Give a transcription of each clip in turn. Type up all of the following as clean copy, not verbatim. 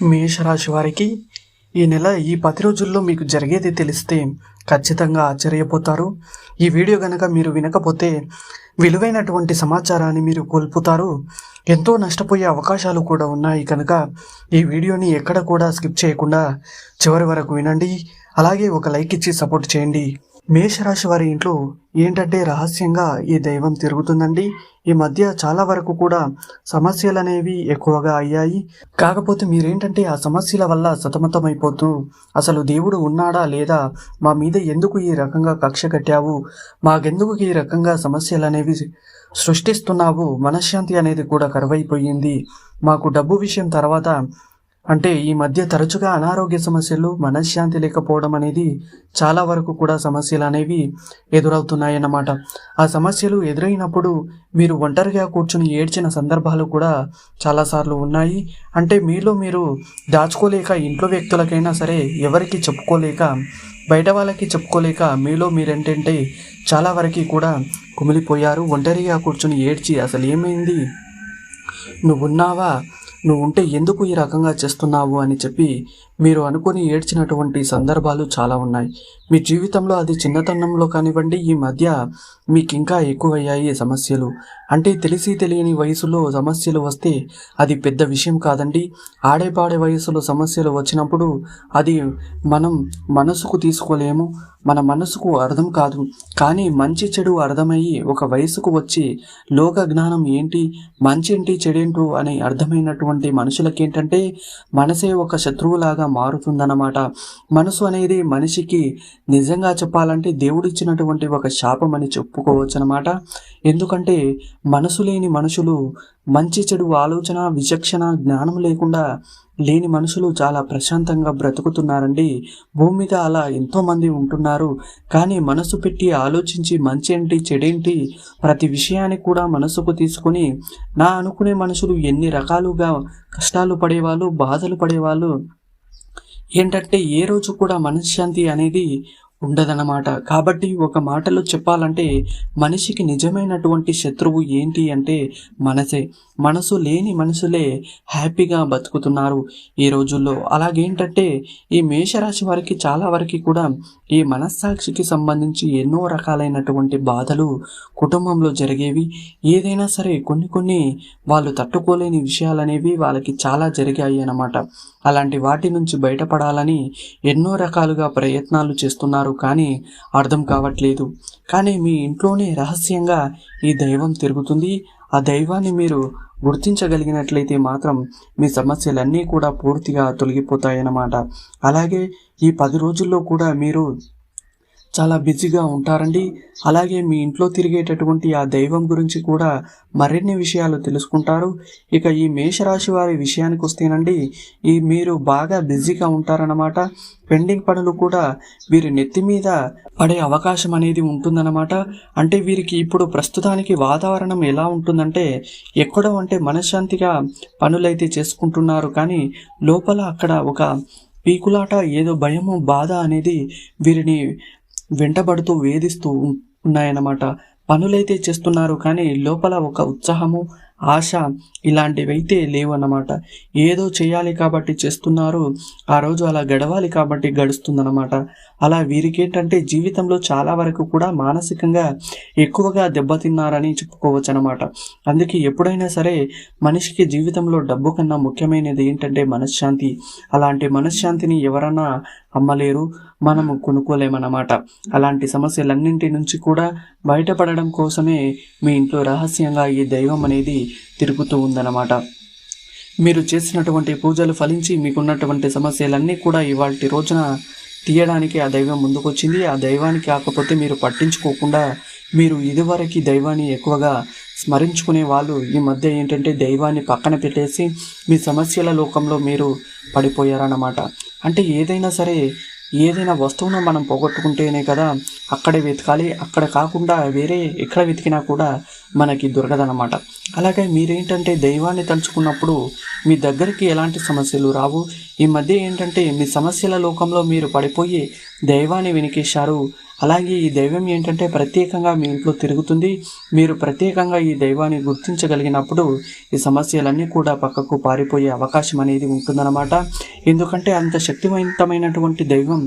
మేషరాశి వారికి ఈ నెల ఈ 10 రోజుల్లో మీకు జరిగేది తెలిస్తే ఖచ్చితంగా ఆశ్చర్యపోతారు. ఈ వీడియో గనక మీరు వినకపోతే విలువైనటువంటి సమాచారాన్ని మీరు కోల్పోతారు. ఎంతో నష్టపోయే అవకాశాలు కూడా ఉన్నాయి కనుక ఈ వీడియోని ఎక్కడ కూడా స్కిప్ చేయకుండా చివరి వరకు వినండి. అలాగే ఒక లైక్ ఇచ్చి సపోర్ట్ చేయండి. మేషరాశి వారి ఇంట్లో ఏంటంటే రహస్యంగా ఈ దైవం తిరుగుతుందండి. ఈ మధ్య చాలా వరకు కూడా సమస్యలు అనేవి ఎక్కువగా అయ్యాయి. కాకపోతే మీరేంటంటే ఆ సమస్యల వల్ల సతమతమైపోతూ అసలు దేవుడు ఉన్నాడా లేదా, మా మీద ఎందుకు ఈ రకంగా కక్ష కట్టావు, మాకెందుకు ఈ రకంగా సమస్యలు అనేవి సృష్టిస్తున్నావు, మనశ్శాంతి అనేది కూడా కరువైపోయింది, మాకు డబ్బు విషయం తర్వాత అంటే ఈ మధ్య తరచుగా అనారోగ్య సమస్యలు, మనశ్శాంతి లేకపోవడం అనేది చాలా వరకు కూడా సమస్యలు అనేవి ఎదురవుతున్నాయన్నమాట. ఆ సమస్యలు ఎదురైనప్పుడు మీరు ఒంటరిగా కూర్చుని ఏడ్చిన సందర్భాలు కూడా చాలాసార్లు ఉన్నాయి. అంటే మీలో మీరు దాచుకోలేక, ఇంట్లో వ్యక్తులకైనా సరే ఎవరికి చెప్పుకోలేక, బయట వాళ్ళకి చెప్పుకోలేక మీలో మీరేంటంటే చాలా వరకు కూడా కుమిలిపోయారు. ఒంటరిగా కూర్చుని ఏడ్చి అసలు ఏమైంది, నువ్వున్నావా, నువ్వు ఉంటే ఎందుకు ఈ రకంగా చేస్తున్నావు అని చెప్పి మీరు అనుకుని ఏడ్చినటువంటి సందర్భాలు చాలా ఉన్నాయి. మీ జీవితంలో అది చిన్నతనంలో కానివ్వండి, ఈ మధ్య మీకు ఇంకా ఎక్కువయ్యాయి సమస్యలు. అంటే తెలిసి తెలియని వయసులో సమస్యలు వస్తే అది పెద్ద విషయం కాదండి. ఆడేపాడే వయసులో సమస్యలు వచ్చినప్పుడు అది మనం మనసుకు తీసుకోలేము, మన మనసుకు అర్థం కాదు. కానీ మంచి చెడు అర్థమయ్యి ఒక వయసుకు వచ్చి లోక జ్ఞానం ఏంటి, మంచి ఏంటి, చెడేంటో అని అర్థమైనటువంటి మనుషులకి ఏంటంటే మనసే ఒక శత్రువులాగా మారుతుందన్నమాట. మనసు అనేది మనిషికి నిజంగా చెప్పాలంటే దేవుడిచ్చినటువంటి ఒక శాపం అని చెప్పుకోవచ్చు అనమాట. ఎందుకంటే మనసు లేని మనుషులు, మంచి చెడు ఆలోచన, విచక్షణ, జ్ఞానం లేకుండా లేని మనుషులు చాలా ప్రశాంతంగా బ్రతుకుతున్నారండి. భూమి మీద అలా ఎంతోమంది ఉంటున్నారు. కానీ మనసు పెట్టి ఆలోచించి మంచి ఏంటి, చెడేంటి, ప్రతి విషయాన్ని కూడా మనసుకు తీసుకొని నా అనుకునే మనుషులు ఎన్ని రకాలుగా కష్టాలు పడేవాళ్ళు, బాధలు పడేవాళ్ళు ఏంటంటే ఏ రోజు కూడా మనశ్శాంతి అనేది ఉండదన్నమాట. కాబట్టి ఒక మాటలో చెప్పాలంటే మనిషికి నిజమైనటువంటి శత్రువు ఏంటి అంటే మనసే. మనసు లేని మనుషులే హ్యాపీగా బతుకుతున్నారు ఈ రోజుల్లో. అలాగేంటంటే ఈ మేషరాశి వారికి చాలా వరకు కూడా ఈ మనస్సాక్షికి సంబంధించి ఎన్నో రకాలైనటువంటి బాధలు కుటుంబంలో జరిగేవి. ఏదైనా సరే కొన్ని వాళ్ళు తట్టుకోలేని విషయాలు అనేవి వాళ్ళకి చాలా జరిగాయి అన్నమాట. అలాంటి వాటి నుంచి బయటపడాలని ఎన్నో రకాలుగా ప్రయత్నాలు చేస్తున్నారు, కానీ అర్థం కావట్లేదు. కానీ మీ ఇంట్లోనే రహస్యంగా ఈ దైవం తిరుగుతుంది. ఆ దైవాన్ని మీరు గుర్తించగలిగినట్లయితే మాత్రం మీ సమస్యలన్నీ కూడా పూర్తిగా తొలగిపోతాయన్నమాట. అలాగే ఈ 10 రోజుల్లో కూడా మీరు చాలా బిజీగా ఉంటారండి. అలాగే మీ ఇంట్లో తిరిగేటటువంటి ఆ దైవం గురించి కూడా మరిన్ని విషయాలు తెలుసుకుంటారు. ఇక ఈ మేషరాశి వారి విషయానికి వస్తేనండి, మీరు బాగా బిజీగా ఉంటారన్నమాట. పెండింగ్ పనులు కూడా వీరి నెత్తి మీద పడే అవకాశం అనేది ఉంటుందన్నమాట. అంటే వీరికి ఇప్పుడు ప్రస్తుతానికి వాతావరణం ఎలా ఉంటుందంటే ఎక్కడో అంటే మనశ్శాంతిగా పనులైతే చేసుకుంటున్నారు, కానీ లోపల అక్కడ ఒక పీకులాట, ఏదో భయము, బాధ అనేది వీరిని వెంటబడుతూ వేధిస్తూ ఉన్నాయన్నమాట. పనులైతే చేస్తున్నారు, కానీ లోపల ఒక ఉత్సాహము, ఆశ ఇలాంటివైతే లేవన్నమాట. ఏదో చేయాలి కాబట్టి చేస్తున్నారు, ఆ రోజు అలా గడవాలి కాబట్టి గడుస్తుందన్నమాట. అలా వీరికి ఏంటంటే జీవితంలో చాలా వరకు కూడా మానసికంగా ఎక్కువగా దెబ్బతిన్నారని చెప్పుకోవచ్చు అనమాట. అందుకే ఎప్పుడైనా సరే మనిషికి జీవితంలో డబ్బు కన్నా ముఖ్యమైనది ఏంటంటే మనశ్శాంతి. అలాంటి మనశ్శాంతిని ఎవరన్నా అమ్మలేరు, మనము కొనుక్కోలేమన్నమాట. అలాంటి సమస్యలన్నింటి నుంచి కూడా బయటపడడం కోసమే మీ ఇంట్లో రహస్యంగా ఈ దైవం అనేది తిరుగుతూ ఉందన్నమాట. మీరు చేసినటువంటి పూజలు ఫలించి మీకున్నటువంటి సమస్యలన్నీ కూడా ఇవాల్టి రోజున తీయడానికి ఆ దైవం ముందుకొచ్చింది. ఆ దైవానికి కాకపోతే మీరు పట్టించుకోకుండా మీరు ఇదివరకు దైవాన్ని ఎక్కువగా స్మరించుకునే వాళ్ళు ఈ మధ్య ఏంటంటే దైవాన్ని పక్కన పెట్టేసి మీ సమస్యల లోకంలో మీరు పడిపోయారన్నమాట. అంటే ఏదైనా సరే ఏదైనా వస్తువును మనం పోగొట్టుకుంటేనే కదా అక్కడే వెతకాలి, అక్కడ కాకుండా వేరే ఎక్కడ వెతికినా కూడా మనకి దొరకదనమాట. అలాగే మీరేంటంటే దైవాన్ని తలుచుకున్నప్పుడు మీ దగ్గరికి ఎలాంటి సమస్యలు రావు. ఈ మధ్య ఏంటంటే మీ సమస్యల లోకంలో మీరు పడిపోయి దైవాన్ని వెనికేశారు. అలాగే ఈ దైవం ఏంటంటే ప్రత్యేకంగా మీ ఇంట్లో తిరుగుతుంది. మీరు ప్రత్యేకంగా ఈ దైవాన్ని గుర్తించగలిగినప్పుడు ఈ సమస్యలన్నీ కూడా పక్కకు పారిపోయే అవకాశం అనేది ఉంటుందన్నమాట. ఎందుకంటే అంత శక్తివంతమైనటువంటి దైవం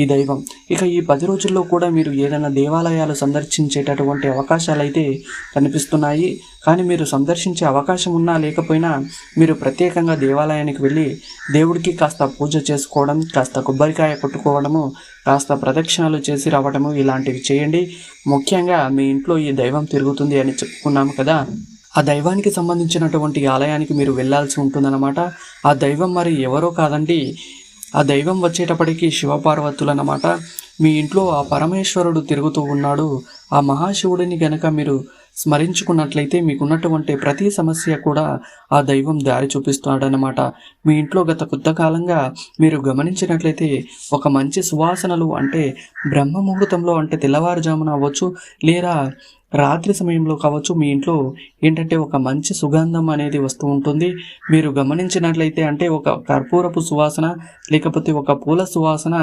ఈ దైవం. ఇక ఈ 10 రోజుల్లో కూడా మీరు ఏదైనా దేవాలయాలు సందర్శించేటటువంటి అవకాశాలు అయితే కనిపిస్తున్నాయి. కానీ మీరు సందర్శించే అవకాశం ఉన్నా లేకపోయినా మీరు ప్రత్యేకంగా దేవాలయానికి వెళ్ళి దేవుడికి కాస్త పూజ చేసుకోవడం, కాస్త కొబ్బరికాయ కొట్టుకోవడము, కాస్త ప్రదక్షిణలు చేసి రావడము ఇలాంటివి చేయండి. ముఖ్యంగా మీ ఇంట్లో ఈ దైవం తిరుగుతుంది అని చెప్పుకున్నాము కదా, ఆ దైవానికి సంబంధించినటువంటి ఆలయానికి మీరు వెళ్ళాల్సి ఉంటుందన్నమాట. ఆ దైవం మరి ఎవరో కాదండి, ఆ దైవం వచ్చేటప్పటికి శివపార్వతులన్నమాట. మీ ఇంట్లో ఆ పరమేశ్వరుడు తిరుగుతూ ఉన్నాడు. ఆ మహాశివుడిని గనక మీరు స్మరించుకున్నట్లయితే మీకున్నటువంటి ప్రతి సమస్య కూడా ఆ దైవం దారి చూపిస్తున్నాడనమాట. మీ ఇంట్లో గత కొంతకాలంగా మీరు గమనించినట్లయితే ఒక మంచి సువాసనలు అంటే బ్రహ్మ ముహూర్తంలో అంటే తెల్లవారుజామున అవ్వచ్చు లేదా రాత్రి సమయంలో కావచ్చు, మీ ఇంట్లో ఏంటంటే ఒక మంచి సుగంధం అనేది వస్తూ ఉంటుంది. మీరు గమనించినట్లయితే అంటే ఒక కర్పూరపు సువాసన లేకపోతే ఒక పూల సువాసన,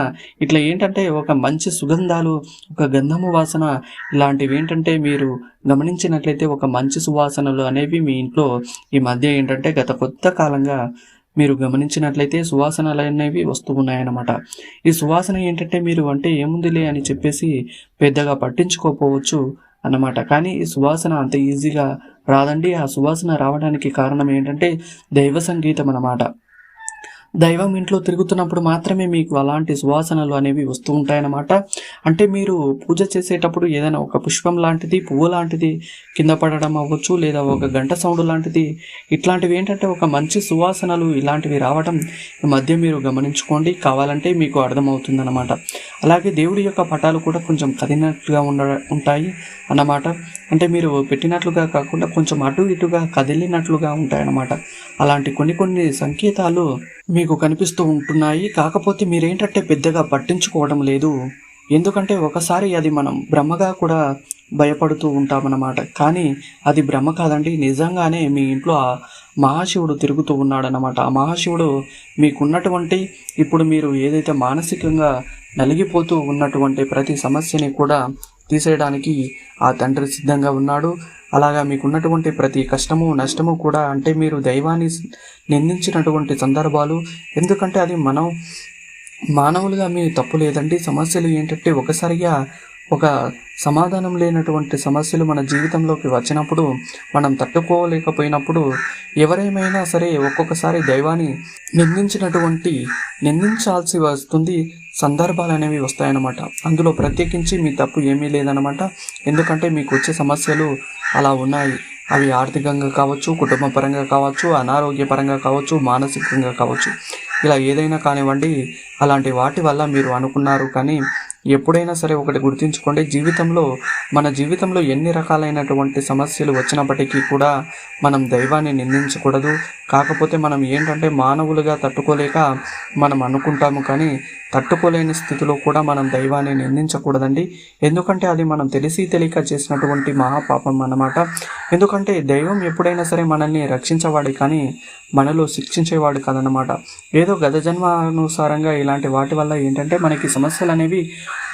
ఇట్లా ఏంటంటే ఒక మంచి సుగంధాలు, ఒక గంధము వాసన ఇలాంటివి ఏంటంటే మీరు గమనించినట్లయితే ఒక మంచి సువాసనలు అనేవి మీ ఇంట్లో ఈ మధ్య ఏంటంటే గత కొత్త కాలంగా మీరు గమనించినట్లయితే సువాసనలు అనేవి వస్తూ ఉన్నాయన్నమాట. ఈ సువాసన ఏంటంటే మీరు అంటే ఏముందిలే అని చెప్పేసి పెద్దగా పట్టించుకోకపోవచ్చు అన్నమాట. కానీ ఈ సువాసన అంత ఈజీగా రాదండి. ఆ సువాసన రావడానికి కారణం ఏంటంటే దైవ సంగీతం అన్నమాట. దైవం ఇంట్లో తిరుగుతున్నప్పుడు మాత్రమే మీకు అలాంటి సువాసనలు అనేవి వస్తూ ఉంటాయన్నమాట. అంటే మీరు పూజ చేసేటప్పుడు ఏదైనా ఒక పుష్పం లాంటిది, పువ్వు లాంటిది కింద పడడం అవ్వచ్చు, లేదా ఒక గంట సౌండ్ లాంటిది, ఇట్లాంటివి ఏంటంటే ఒక మంచి సువాసనలు ఇలాంటివి రావడం ఈ మధ్య మీరు గమనించుకోండి. కావాలంటే మీకు అర్థమవుతుందన్నమాట. అలాగే దేవుడి యొక్క పటాలు కూడా కొంచెం కదిలినట్లుగా ఉంటాయి అన్నమాట. అంటే మీరు పెట్టినట్లుగా కాకుండా కొంచెం అటు ఇటుగా కదిలినట్లుగా ఉంటాయన్నమాట. అలాంటి కొన్ని సంకేతాలు మీకు కనిపిస్తూ ఉంటున్నాయి. కాకపోతే మీరేంటంటే పెద్దగా పట్టించుకోవడం లేదు. ఎందుకంటే ఒకసారి అది మనం భ్రమగా కూడా భయపడుతూ ఉంటామన్నమాట. కానీ అది భ్రమ కాదండి, నిజంగానే మీ ఇంట్లో ఆ మహాశివుడు తిరుగుతూ ఉన్నాడనమాట. ఆ మహాశివుడు మీకున్నటువంటి ఇప్పుడు మీరు ఏదైతే మానసికంగా నలిగిపోతూ ఉన్నటువంటి ప్రతి సమస్యని కూడా తీసేయడానికి ఆ తండ్రి సిద్ధంగా ఉన్నాడు. అలాగా మీకున్నటువంటి ప్రతి కష్టము నష్టము కూడా అంటే మీరు దైవాన్ని నిందించినటువంటి సందర్భాలు, ఎందుకంటే అది మానవులుగా మీ తప్పు లేదండి. సమస్యలు ఏంటంటే ఒకసారిగా ఒక సమాధానం లేనటువంటి సమస్యలు మన జీవితంలోకి వచ్చినప్పుడు మనం తట్టుకోలేకపోయినప్పుడు ఎవరేమైనా సరే ఒక్కొక్కసారి దైవాన్ని నిందించాల్సి వస్తుంది, సందర్భాలు అనేవి వస్తాయన్నమాట. అందులో ప్రత్యేకించి మీ తప్పు ఏమీ లేదన్నమాట. ఎందుకంటే మీకు వచ్చే సమస్యలు అలా ఉన్నాయి. అవి ఆర్థికంగా కావచ్చు, కుటుంబ పరంగా కావచ్చు, అనారోగ్యపరంగా కావచ్చు, మానసికంగా కావచ్చు, ఇలా ఏదైనా కానివ్వండి. అలాంటి వాటి వల్ల మీరు అనుకున్నారు. కానీ ఎప్పుడైనా సరే ఒకటి గుర్తుంచుకోండి, మన జీవితంలో ఎన్ని రకాలైనటువంటి సమస్యలు వచ్చినప్పటికీ కూడా మనం దైవాన్ని నిందించకూడదు. కాకపోతే మనం ఏంటంటే మానవులుగా తట్టుకోలేక మనం అనుకుంటాము, కానీ తట్టుకోలేని స్థితిలో కూడా మనం దైవాన్ని నిందించకూడదండి. ఎందుకంటే అది మనం తెలియక చేసినటువంటి మహాపాపం అన్నమాట. ఎందుకంటే దైవం ఎప్పుడైనా సరే మనల్ని రక్షించేవాడు కానీ మనలో శిక్షించేవాడు కాదన్నమాట. ఏదో గత జన్మానుసారంగా ఇలాంటి వాటి వల్ల ఏంటంటే మనకి సమస్యలు అనేవి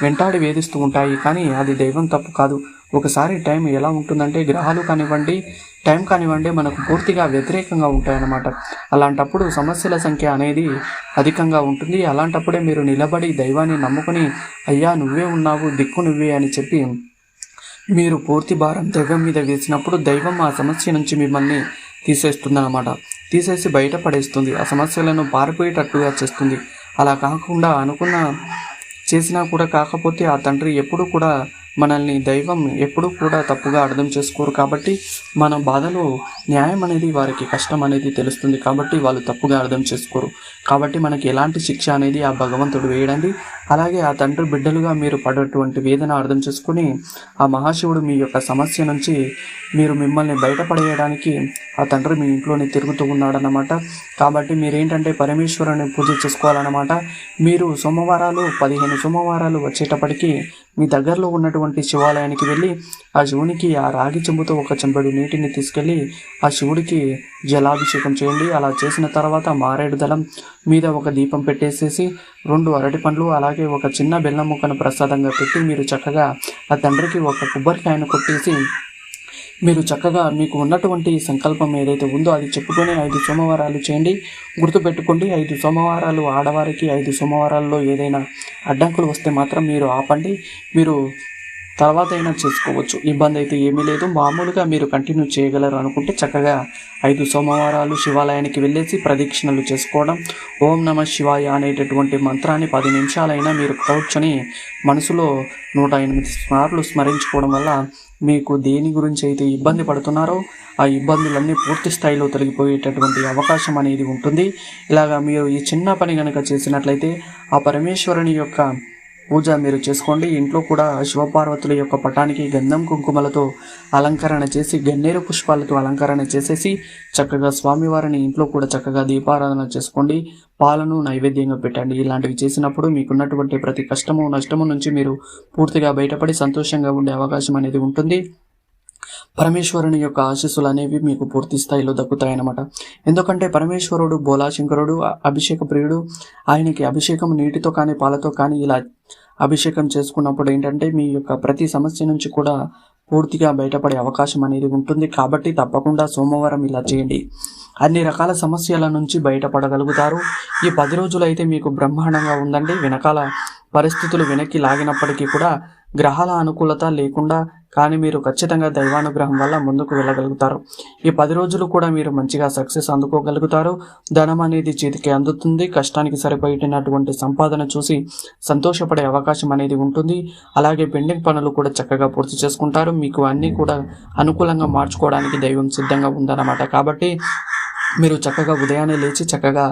వెంటాడి వేధిస్తూ ఉంటాయి. కానీ అది దైవం తప్పు కాదు. ఒకసారి టైం ఎలా ఉంటుందంటే గ్రహాలు కానివ్వండి, టైం కానివ్వండి మనకు పూర్తిగా వ్యతిరేకంగా ఉంటాయన్నమాట. అలాంటప్పుడు సమస్యల సంఖ్య అనేది అధికంగా ఉంటుంది. అలాంటప్పుడే మీరు నిలబడి దైవాన్ని నమ్ముకొని అయ్యా నువ్వే ఉన్నావు, దిక్కు నువ్వే అని చెప్పి మీరు పూర్తి భారం దైవం మీద వేసినప్పుడు దైవం ఆ సమస్య నుంచి మిమ్మల్ని తీసేస్తుందన్నమాట. తీసేసి బయటపడేస్తుంది. ఆ సమస్యలను పారిపోయేటట్టుగా చేస్తుంది. అలా కాకుండా చేసినా కూడా కాకపోతే ఆ తండ్రి ఎప్పుడు కూడా మనల్ని దైవం ఎప్పుడు కూడా తప్పుగా అర్థం చేసుకోరు. కాబట్టి మన బాధలు న్యాయం అనేది వారికి కష్టం అనేది తెలుస్తుంది కాబట్టి వాళ్ళు తప్పుగా అర్థం చేసుకోరు. కాబట్టి మనకి ఎలాంటి శిక్ష అనేది ఆ భగవంతుడు వేయడండి. అలాగే ఆ తండ్రి బిడ్డలుగా మీరు పడేటువంటి వేదన అర్థం చేసుకుని ఆ మహాశివుడు మీ యొక్క సమస్య నుంచి మిమ్మల్ని బయటపడేయడానికి ఆ తండ్రి మీ ఇంట్లోనే తిరుగుతూ ఉన్నాడన్నమాట. కాబట్టి మీరేంటంటే పరమేశ్వరుని పూజ చేసుకోవాలన్నమాట. మీరు సోమవారాలు 15 సోమవారాలు వచ్చేటప్పటికి మీ దగ్గరలో ఉన్నటువంటి శివాలయానికి వెళ్ళి ఆ శివునికి ఆ రాగి చెంబుతో ఒక చెంబడు నీటిని తీసుకెళ్ళి ఆ శివుడికి జలాభిషేకం చేయండి. అలా చేసిన తర్వాత మారేడు దళం మీద ఒక దీపం పెట్టేసేసి 2 అరటి పండ్లు అలాగే ఒక చిన్న బెల్లం ముక్కను ప్రసాదంగా పెట్టి మీరు చక్కగా ఆ తండ్రికి ఒక కొబ్బరికాయను కొట్టేసి మీరు చక్కగా మీకు ఉన్నటువంటి సంకల్పం ఏదైతే ఉందో అది చెప్పుకొని 5 సోమవారాలు చేయండి. గుర్తుపెట్టుకోండి, 5 సోమవారాలు ఆడవారికి 5 సోమవారాల్లో ఏదైనా అడ్డంకులు వస్తే మాత్రం మీరు ఆపండి. మీరు తర్వాత అయినా చేసుకోవచ్చు, ఇబ్బంది అయితే ఏమీ లేదు. మామూలుగా మీరు కంటిన్యూ చేయగలరు అనుకుంటే చక్కగా 5 సోమవారాలు శివాలయానికి వెళ్ళేసి ప్రదక్షిణలు చేసుకోవడం, ఓం నమ శివాయ అనేటటువంటి మంత్రాన్ని 10 నిమిషాలైనా మీరు కూర్చొని మనసులో 108 సార్లు స్మరించుకోవడం వల్ల మీకు దేని గురించి అయితే ఇబ్బంది పడుతున్నారో ఆ ఇబ్బందులన్నీ పూర్తి స్థాయిలో తొలగిపోయేటటువంటి అవకాశం అనేది ఉంటుంది. ఇలాగా మీరు ఈ చిన్న పని కనుక చేసినట్లయితే ఆ పరమేశ్వరుని యొక్క పూజ మీరు చేసుకోండి. ఇంట్లో కూడా శివపార్వతుల యొక్క పటానికి గంధం కుంకుమలతో అలంకరణ చేసి గన్నేరు పుష్పాలతో అలంకరణ చేసేసి చక్కగా స్వామివారిని ఇంట్లో కూడా చక్కగా దీపారాధన చేసుకోండి. పాలను నైవేద్యంగా పెట్టండి. ఇలాంటివి చేసినప్పుడు మీకున్నటువంటి ప్రతి కష్టము నష్టము నుంచి మీరు పూర్తిగా బయటపడి సంతోషంగా ఉండే అవకాశం అనేది ఉంటుంది. పరమేశ్వరుని యొక్క ఆశీస్సులు అనేవి మీకు పూర్తి స్థాయిలో దక్కుతాయన్నమాట. ఎందుకంటే పరమేశ్వరుడు బోలాశంకరుడు, అభిషేక ప్రియుడు. ఆయనకి అభిషేకం నీటితో కానీ పాలతో కానీ ఇలా అభిషేకం చేసుకున్నప్పుడు ఏంటంటే మీ యొక్క ప్రతి సమస్య నుంచి కూడా పూర్తిగా బయటపడే అవకాశం అనేది ఉంటుంది. కాబట్టి తప్పకుండా సోమవారం ఇలా చేయండి, అన్ని రకాల సమస్యల నుంచి బయటపడగలుగుతారు. ఈ 10 రోజులు అయితే మీకు బ్రహ్మాండంగా ఉందండి. వెనకాల పరిస్థితులు వెనక్కి లాగినప్పటికీ కూడా గ్రహాల అనుకూలత లేకుండా కానీ మీరు ఖచ్చితంగా దైవానుగ్రహం వల్ల ముందుకు వెళ్ళగలుగుతారు. ఈ 10 రోజులు కూడా మీరు మంచిగా సక్సెస్ అందుకోగలుగుతారు. ధనం అనేది చేతికి అందుతుంది. కష్టానికి సరిపోయేటటువంటి సంపాదన చూసి సంతోషపడే అవకాశం అనేది ఉంటుంది. అలాగే పెండింగ్ పనులు కూడా చక్కగా పూర్తి చేసుకుంటారు. మీకు అన్నీ కూడా అనుకూలంగా మార్చుకోవడానికి దైవం సిద్ధంగా ఉందన్నమాట. కాబట్టి మీరు చక్కగా ఉదయాన్నే లేచి చక్కగా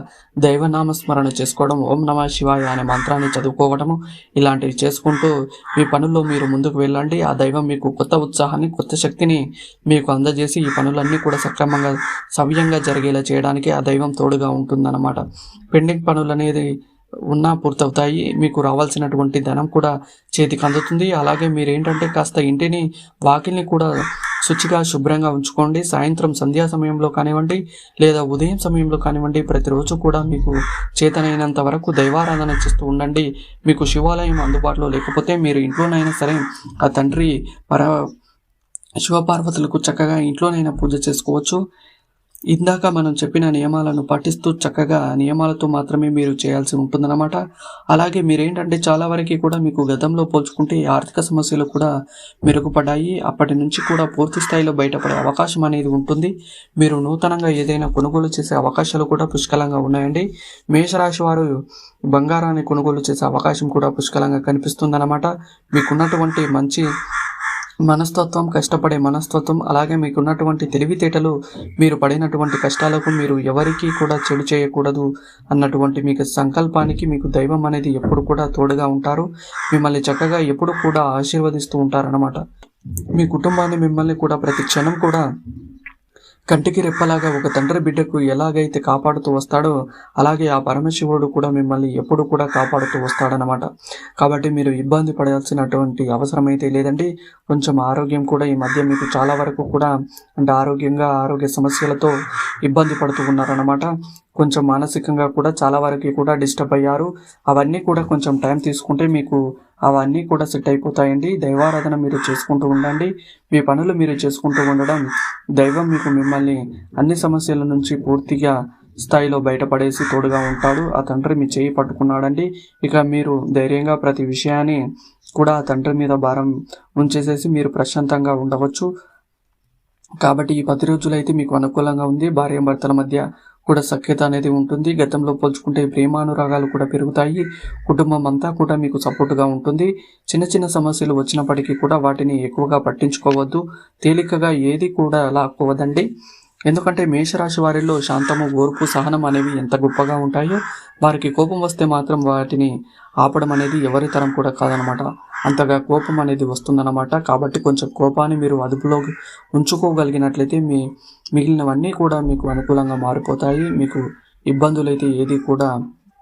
దైవనామస్మరణ చేసుకోవడం, ఓం నమ శివాయ అనే మంత్రాన్ని చదువుకోవడము, ఇలాంటివి చేసుకుంటూ మీ పనుల్లో మీరు ముందుకు వెళ్ళండి. ఆ దైవం మీకు కొత్త ఉత్సాహాన్ని, కొత్త శక్తిని మీకు అందజేసి ఈ పనులన్నీ కూడా సక్రమంగా సవ్యంగా జరిగేలా చేయడానికి ఆ దైవం తోడుగా ఉంటుందన్నమాట. పెండింగ్ పనులు అనేది ఉన్నా పూర్తవుతాయి. మీకు రావాల్సినటువంటి ధనం కూడా చేతికి అందుతుంది. అలాగే మీరేంటంటే కాస్త ఇంటిని వాకిల్ని కూడా శుచిగా శుభ్రంగా ఉంచుకోండి. సాయంత్రం సంధ్యా సమయంలో కానివ్వండి లేదా ఉదయం సమయంలో కానివ్వండి, ప్రతిరోజు కూడా మీకు చేతనైనంత వరకు దైవారాధన చేస్తూ ఉండండి. మీకు శివాలయం అందుబాటులో లేకపోతే మీరు ఇంట్లోనైనా సరే ఆ తండ్రి శివపార్వతులకు చక్కగా ఇంట్లోనైనా పూజ చేసుకోవచ్చు. ఇందాక మనం చెప్పిన నియమాలను పాటిస్తూ చక్కగా నియమాలతో మాత్రమే మీరు చేయాల్సి ఉంటుందన్నమాట. అలాగే మీరేంటంటే చాలా వరకు కూడా మీకు గతంలో పోల్చుకుంటే ఆర్థిక సమస్యలు కూడా మెరుగుపడ్డాయి. అప్పటి నుంచి కూడా పూర్తి స్థాయిలో బయటపడే అవకాశం అనేది ఉంటుంది. మీరు నూతనంగా ఏదైనా కొనుగోలు చేసే అవకాశాలు కూడా పుష్కలంగా ఉన్నాయండి. మేషరాశి వారు బంగారాన్ని కొనుగోలు చేసే అవకాశం కూడా పుష్కలంగా కనిపిస్తుందన్నమాట. మీకున్నటువంటి మంచి మనస్తత్వం, కష్టపడే మనస్తత్వం, అలాగే మీకున్నటువంటి తెలివితేటలు, మీరు పడినటువంటి కష్టాలకు మీరు ఎవరికీ కూడా చెడు చేయకూడదు అన్నటువంటి మీకు సంకల్పానికి మీకు దైవం అనేది ఎప్పుడు కూడా తోడుగా ఉంటారు. మిమ్మల్ని చక్కగా ఎప్పుడు కూడా ఆశీర్వదిస్తూ ఉంటారన్నమాట. మీ కుటుంబాన్ని మిమ్మల్ని కూడా ప్రతి క్షణం కూడా కంటికి రెప్పలాగా ఒక తండ్రి బిడ్డకు ఎలాగైతే కాపాడుతూ వస్తాడో అలాగే ఆ పరమశివుడు కూడా మిమ్మల్ని ఎప్పుడు కూడా కాపాడుతూ వస్తాడనమాట. కాబట్టి మీరు ఇబ్బంది పడాల్సినటువంటి అవసరం అయితే లేదండి. కొంచెం ఆరోగ్యం కూడా ఈ మధ్య మీకు చాలా వరకు కూడా అంటే ఆరోగ్య సమస్యలతో ఇబ్బంది పడుతూ ఉన్నారనమాట. కొంచెం మానసికంగా కూడా చాలా వరకు కూడా డిస్టర్బ్ అయ్యారు. అవన్నీ కూడా కొంచెం టైం తీసుకుంటే మీకు అవన్నీ కూడా సెట్ అయిపోతాయండి. దైవారాధన మీరు చేసుకుంటూ ఉండండి. మీ పనులు మీరు చేసుకుంటూ ఉండడం దైవం మిమ్మల్ని అన్ని సమస్యల నుంచి పూర్తిగా స్థాయిలో బయటపడేసి తోడుగా ఉంటాడు. ఆ తండ్రి మీ చేయి పట్టుకున్నాడండి. ఇక మీరు ధైర్యంగా ప్రతి విషయాన్ని కూడా ఆ తండ్రి మీద భారం ఉంచేసేసి మీరు ప్రశాంతంగా ఉండవచ్చు. కాబట్టి ఈ 10 రోజులు అయితే మీకు అనుకూలంగా ఉంది. భార్యాభర్తల మధ్య కూడా సఖ్యత అనేది ఉంటుంది. గతంలో పోల్చుకుంటే ప్రేమానురాగాలు కూడా పెరుగుతాయి. కుటుంబం అంతా కూడా మీకు సపోర్టుగా ఉంటుంది. చిన్న చిన్న సమస్యలు వచ్చినప్పటికీ కూడా వాటిని ఎక్కువగా పట్టించుకోవద్దు. తేలికగా ఏది కూడా లాక్కోవద్దండి. ఎందుకంటే మేషరాశి వారిలో శాంతము, ఓర్పు, సహనం అనేవి ఎంత గొప్పగా ఉంటాయో వారికి కోపం వస్తే మాత్రం వాటిని ఆపడం అనేది ఎవరి తరం కూడా కాదనమాట. అంతగా కోపం అనేది వస్తుందన్నమాట. కాబట్టి కొంచెం కోపాన్ని మీరు అదుపులో ఉంచుకోగలిగినట్లయితే మిగిలినవన్నీ కూడా మీకు అనుకూలంగా మారిపోతాయి. మీకు ఇబ్బందులైతే ఏది కూడా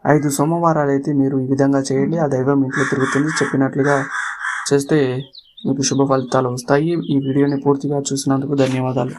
5 సోమవారాలు అయితే మీరు ఈ విధంగా చేయండి. ఆ దైవం ఇంట్లో తిరుగుతుంది. చెప్పినట్లుగా చేస్తే మీకు శుభ ఫలితాలు వస్తాయి. ఈ వీడియోని పూర్తిగా చూసినందుకు ధన్యవాదాలు.